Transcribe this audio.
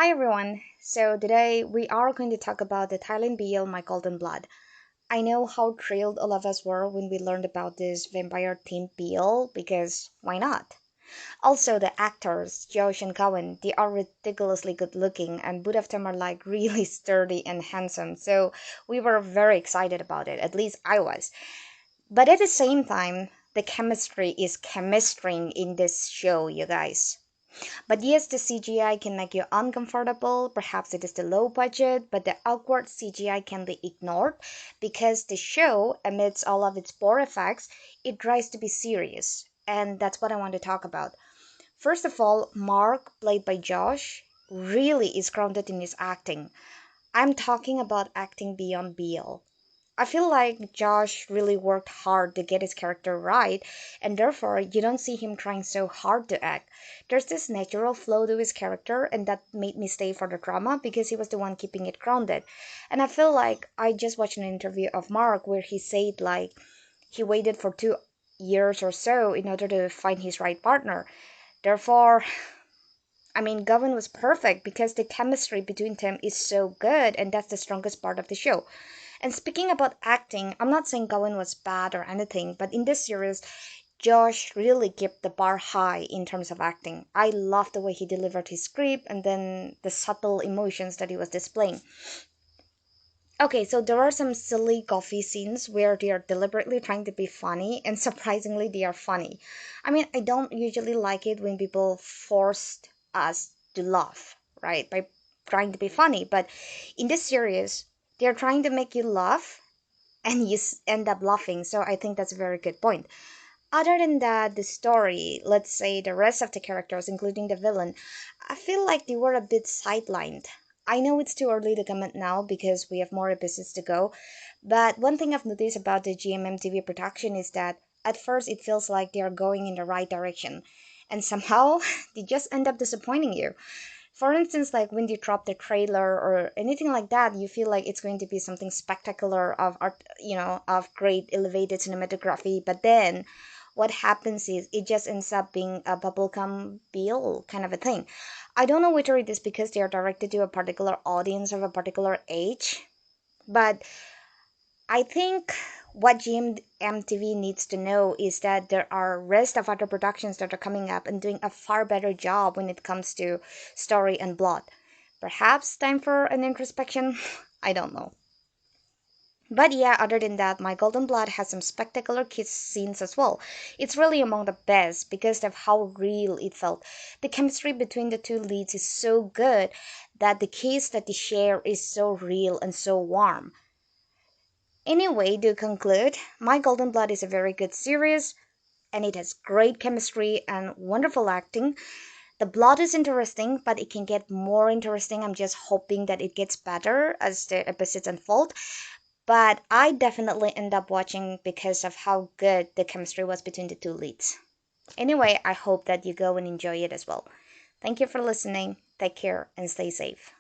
Hi everyone. So today we are going to talk about the Thailand BL My Golden Blood. I know how thrilled all of us were when we learned about this vampire themed BL because why not? Also the actors, Josh and Cowan, they are ridiculously good looking and both of them are like really sturdy and handsome. So we were very excited about it. At least I was. But at the same time, the chemistry is chemistrying in this show, you guys. But yes, the CGI can make you uncomfortable. Perhaps it is the low budget, but the awkward CGI can be ignored because the show, amidst all of its poor effects, it tries to be serious. And that's what I want to talk about. First of all, Mark, played by Josh, really is grounded in his acting. I'm talking about acting beyond BL. I feel like Josh really worked hard to get his character right, and therefore you don't see him trying so hard to act. There's this natural flow to his character, and that made me stay for the drama because he was the one keeping it grounded. And I feel like I just watched an interview of Mark where he said like he waited for 2 years or so in order to find his right partner. Therefore, Gavin was perfect because the chemistry between them is so good, and that's the strongest part of the show. And speaking about acting, I'm not saying Gawin was bad or anything, but in this series, Josh really kept the bar high in terms of acting. I loved the way he delivered his script and then the subtle emotions that he was displaying. Okay, so there are some silly coffee scenes where they are deliberately trying to be funny, and surprisingly, they are funny. I don't usually like it when people forced us to laugh, right, by trying to be funny, but in this series, they're trying to make you laugh and end up laughing. So I think that's a very good point. Other than that, the story, let's say the rest of the characters, including the villain, I feel like they were a bit sidelined. I know it's too early to comment now because we have more episodes to go, but one thing I've noticed about the GMM TV production is that at first it feels like they are going in the right direction, and somehow they just end up disappointing you. For instance, like when they drop the trailer or anything like that, you feel like it's going to be something spectacular of art, of great elevated cinematography. But then what happens is it just ends up being a bubblegum bill kind of a thing. I don't know whether it is because they are directed to a particular audience of a particular age, but I think what GMTV needs to know is that there are rest of other productions that are coming up and doing a far better job when it comes to story and plot. Perhaps time for an introspection? I don't know. But yeah, other than that, My Golden Blood has some spectacular kiss scenes as well. It's really among the best because of how real it felt. The chemistry between the two leads is so good that the kiss that they share is so real and so warm. Anyway, to conclude, My Golden Blood is a very good series and it has great chemistry and wonderful acting. The plot is interesting, but it can get more interesting. I'm just hoping that it gets better as the episodes unfold. But I definitely end up watching because of how good the chemistry was between the two leads. Anyway, I hope that you go and enjoy it as well. Thank you for listening. Take care and stay safe.